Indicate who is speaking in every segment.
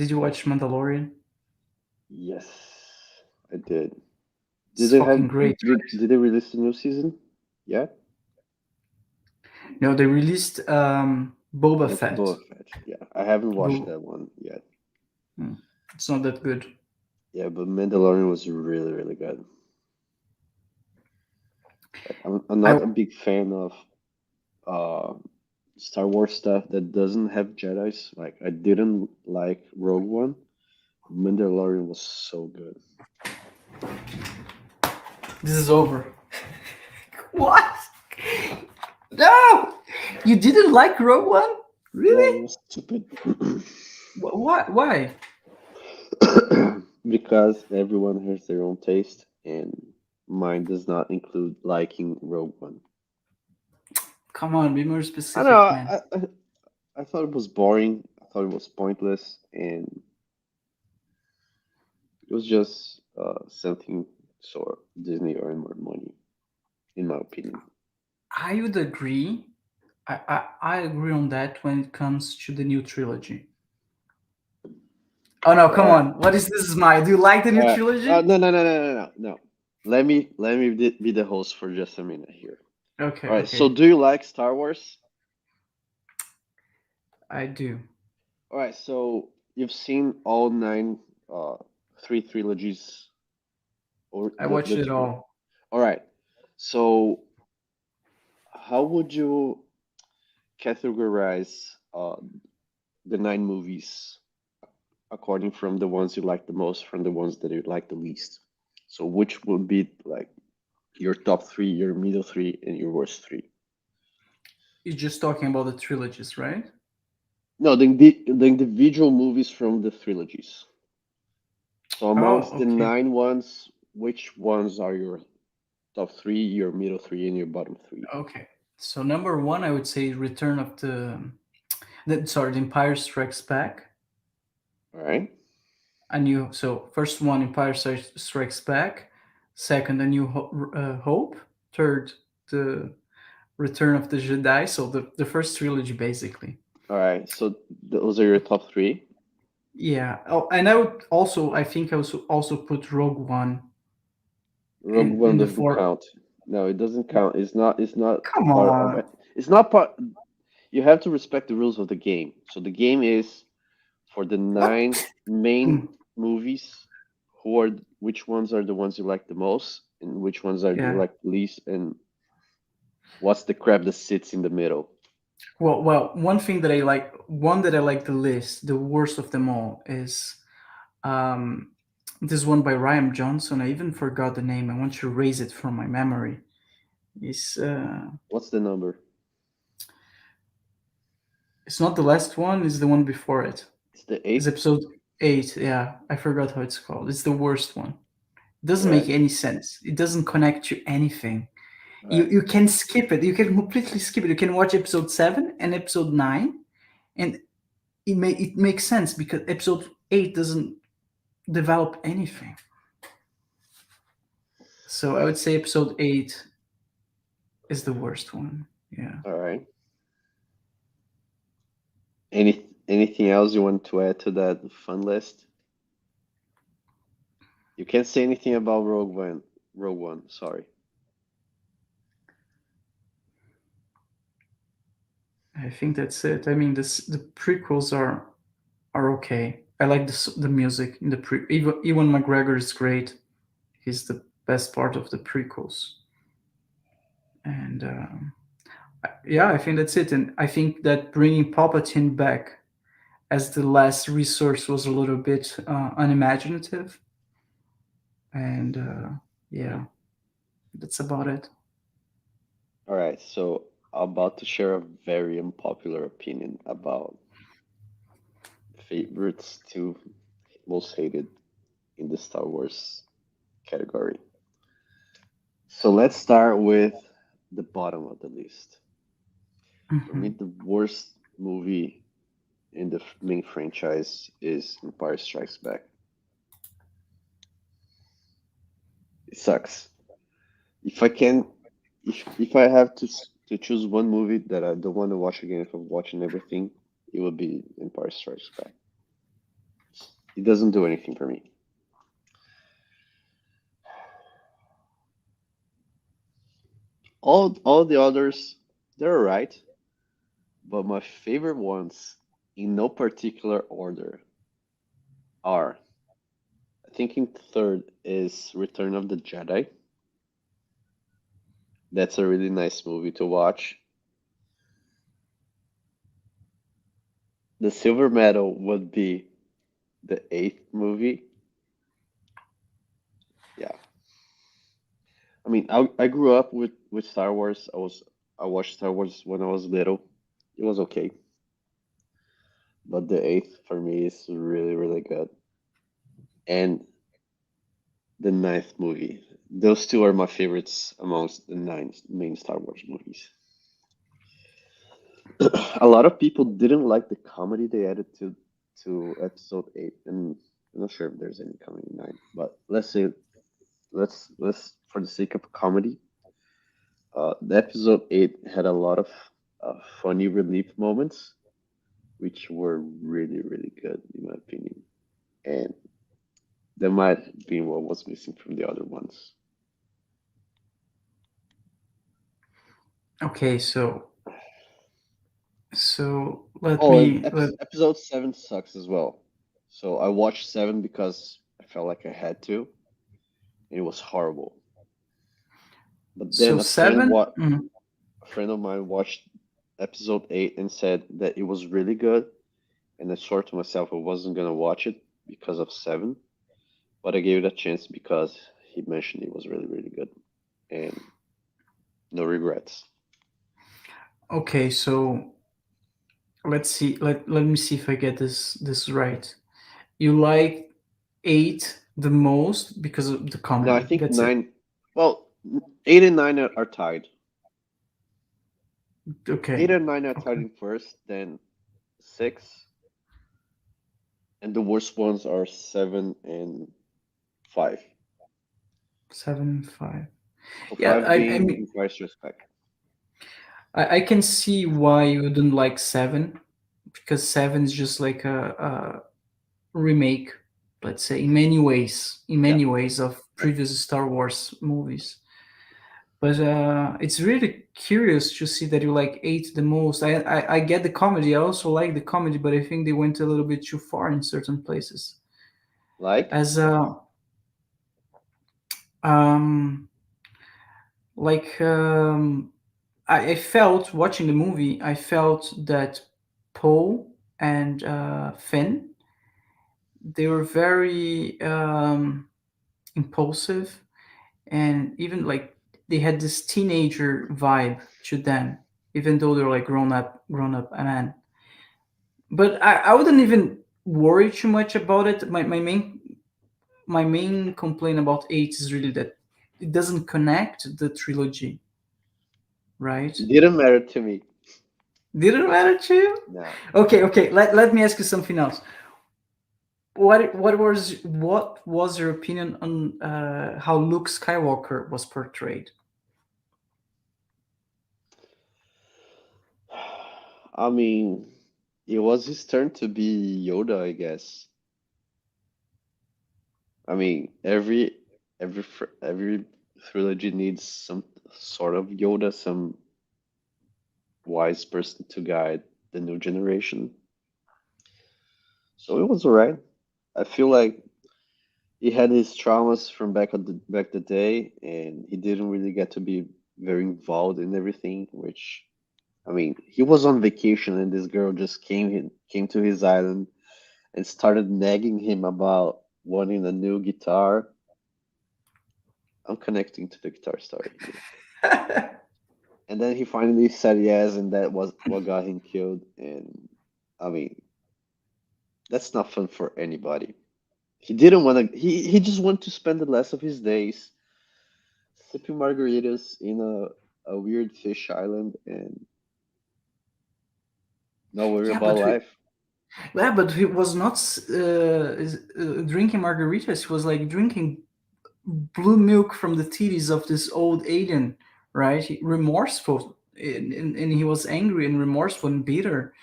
Speaker 1: Did you watch Mandalorian?
Speaker 2: Yes, I did. Did
Speaker 1: It's
Speaker 2: they have
Speaker 1: fucking great.
Speaker 2: did they release the new season? Yeah,
Speaker 1: No, they released Boba
Speaker 2: that's
Speaker 1: Fett.
Speaker 2: Boba Fett. Yeah, I haven't watched
Speaker 1: Bo-
Speaker 2: that one yet.
Speaker 1: Hmm. It's not that good.
Speaker 2: Yeah, but Mandalorian was really really good. Like I'm
Speaker 1: I
Speaker 2: not a big fan of uh Star Wars stuff that doesn't have Jedi's. Like I didn't like Rogue One. Mandalorian was so good.
Speaker 1: This is over. What? No, you didn't like Rogue One?
Speaker 2: Yeah,
Speaker 1: Really?
Speaker 2: it was stupid.
Speaker 1: Why? Why?
Speaker 2: Because everyone has their own taste, and mine does not include liking Rogue One.
Speaker 1: Come on, be more
Speaker 2: I don't know.
Speaker 1: specific, man.
Speaker 2: I thought it was boring. I thought it was pointless, and it was just something so Disney earn more money, in my opinion.
Speaker 1: I would agree. I agree on that when it comes to the new trilogy. Oh no,
Speaker 2: All
Speaker 1: come
Speaker 2: right,
Speaker 1: on. What is this, Smile? Do you like the
Speaker 2: all
Speaker 1: new
Speaker 2: right.
Speaker 1: trilogy?
Speaker 2: No, no, no, no, no, no, no. Let me be the host for just a minute here.
Speaker 1: Okay,
Speaker 2: All right. So,
Speaker 1: okay.
Speaker 2: do you like Star Wars?
Speaker 1: I do.
Speaker 2: All right. So you've seen all nine, uh, three trilogies, or
Speaker 1: I watched
Speaker 2: the
Speaker 1: it
Speaker 2: three.
Speaker 1: all.
Speaker 2: All right. So how would you categorize the nine movies according from the ones you like the most from the ones that you like the least? So which would be like your top three, your middle three, and your worst three?
Speaker 1: You're just talking about the trilogies, right?
Speaker 2: No, the individual movies from the trilogies. So
Speaker 1: Oh,
Speaker 2: amongst the
Speaker 1: okay.
Speaker 2: nine ones, which ones are your top three, your middle three, and your bottom three?
Speaker 1: Okay. So number one, I would say Return of the Empire Strikes Back.
Speaker 2: All right.
Speaker 1: A new so first one, Strikes Back. Second, Hope. Third, the Return of the Jedi. So the first trilogy, basically.
Speaker 2: All right. So those are your top three.
Speaker 1: Yeah. Oh, and I think I also put Rogue One
Speaker 2: Rogue
Speaker 1: in
Speaker 2: One
Speaker 1: the
Speaker 2: doesn't
Speaker 1: four.
Speaker 2: count. No, it doesn't count. It's not
Speaker 1: Come
Speaker 2: part of
Speaker 1: on.
Speaker 2: it. It's not part. You have to respect the rules of the game. So the game is for the
Speaker 1: What?
Speaker 2: nine main
Speaker 1: Mm,
Speaker 2: movies. Who are which ones are the ones you like the most, and which ones are you
Speaker 1: yeah.
Speaker 2: like the least, and what's the crap that sits in the middle?
Speaker 1: Well, one that I like the least, the worst of them all, is um, this one by Ryan Johnson. I even forgot the name. I want to erase it from my memory.
Speaker 2: What's the number?
Speaker 1: It's not the last one. It's the one before it.
Speaker 2: It's the
Speaker 1: It's
Speaker 2: eighth.
Speaker 1: episode 8. Yeah, I forgot how it's called. It's the worst one. It
Speaker 2: All
Speaker 1: doesn't
Speaker 2: right.
Speaker 1: make any sense. It doesn't connect to anything.
Speaker 2: All
Speaker 1: You
Speaker 2: right.
Speaker 1: you can skip it. You can completely skip it. You can watch episode 7 and episode 9, and it makes sense because episode 8 doesn't develop anything. So I would say episode 8 is the worst one. Yeah.
Speaker 2: All right. Anything else you want to add to that fun list? You can't say anything about Rogue One. Rogue One. Sorry.
Speaker 1: I think that's it. I mean, the prequels are okay. I like the music in the Ewan McGregor is great. He's the best part of the prequels, and yeah, I think that's it. And I think that bringing Palpatine back as the last resource was a little bit unimaginative, and
Speaker 2: All
Speaker 1: yeah,
Speaker 2: right.
Speaker 1: that's about it.
Speaker 2: All right. So I'm about to share a very unpopular opinion about favorites to most hated in the Star Wars category. So let's start with the bottom of the list. For me,
Speaker 1: Mhm.
Speaker 2: the worst movie in the main franchise is Empire Strikes Back. It sucks. If I can, if I have to choose one movie that I don't want to watch again if I'm watching everything, it would be Empire Strikes Back. It doesn't do anything for me. All the others, they're alright, but my favorite ones, in no particular order, are I think in third is Return of the Jedi. That's a really nice movie to watch. The silver medal would be the eighth movie. Yeah, I mean, I grew up with Star Wars. I watched Star Wars when I was little. It was okay, but the eighth for me is really really good. And the ninth movie. Those two are my favorites amongst the nine main Star Wars movies. A lot of people didn't like the comedy they added to episode eight, and I'm not sure if there's any coming in nine. But let's say let's for the sake of comedy, the episode eight had a lot of funny relief moments, which were really really good in my opinion, and that might have been what was missing from the other ones.
Speaker 1: Okay, so let
Speaker 2: Oh, and
Speaker 1: me let
Speaker 2: episode seven sucks as well. So I watched seven because I felt like I had to, and it was horrible. But
Speaker 1: so
Speaker 2: then
Speaker 1: seven.
Speaker 2: a friend of mine watched episode eight and said that it was really good, and I swore to myself I wasn't gonna watch it because of seven, but I gave it a chance because he mentioned it was really really good, and no regrets.
Speaker 1: Okay, so let's see. Let me see if I get this right. You like eight the most because of the
Speaker 2: No, I
Speaker 1: comedy.
Speaker 2: think
Speaker 1: That's it.
Speaker 2: nine. Well, eight and nine are tied. Eight
Speaker 1: Okay.
Speaker 2: and nine are tied
Speaker 1: Okay.
Speaker 2: in first, then six, and the worst ones are seven and five.
Speaker 1: 7 5.
Speaker 2: So
Speaker 1: Yeah,
Speaker 2: five
Speaker 1: I
Speaker 2: being
Speaker 1: mean,
Speaker 2: Empire's Respect.
Speaker 1: I can see why you wouldn't like seven, because seven is just like a remake, let's say, in
Speaker 2: Yeah,
Speaker 1: many ways of
Speaker 2: yeah.
Speaker 1: previous Star Wars movies. But it's really curious to see that you like eight the most. I get the comedy. I also like the comedy, but I think they went a little bit too far in certain places.
Speaker 2: Like,
Speaker 1: As um like I felt watching the movie, I felt that Poe and Finn, they were very impulsive, and even like they had this teenager vibe to them, even though they're like grown up man. But I wouldn't even worry too much about it. My main complaint about eight is really that it doesn't connect the trilogy, right?
Speaker 2: didn't matter to me.
Speaker 1: Didn't matter to you?
Speaker 2: No.
Speaker 1: Okay, okay. Let me ask you something else. What was your opinion on how Luke Skywalker was portrayed?
Speaker 2: I mean, it was his turn to be Yoda, I guess. I mean, every trilogy needs some sort of Yoda, some wise person to guide the new generation. So it was alright. I feel like he had his traumas from back the day, and he didn't really get to be very involved in everything. Which, I mean, he was on vacation, and this girl just came to his island and started nagging him about wanting a new guitar. I'm connecting to the guitar story here. And then he finally said yes, and that was what got him killed. And I mean, that's not fun for anybody. He didn't want to. He just wanted to spend the rest of his days sipping margaritas in a weird fish island and not worry
Speaker 1: Yeah,
Speaker 2: about life.
Speaker 1: he was not drinking margaritas. He was like drinking blue milk from the titties of this old alien, right? Remorseful, and he was angry and remorseful and bitter.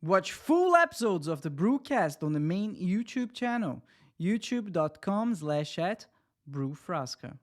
Speaker 3: Watch full episodes of the Brewcast on the main YouTube channel, youtube.com/@brewfrasca.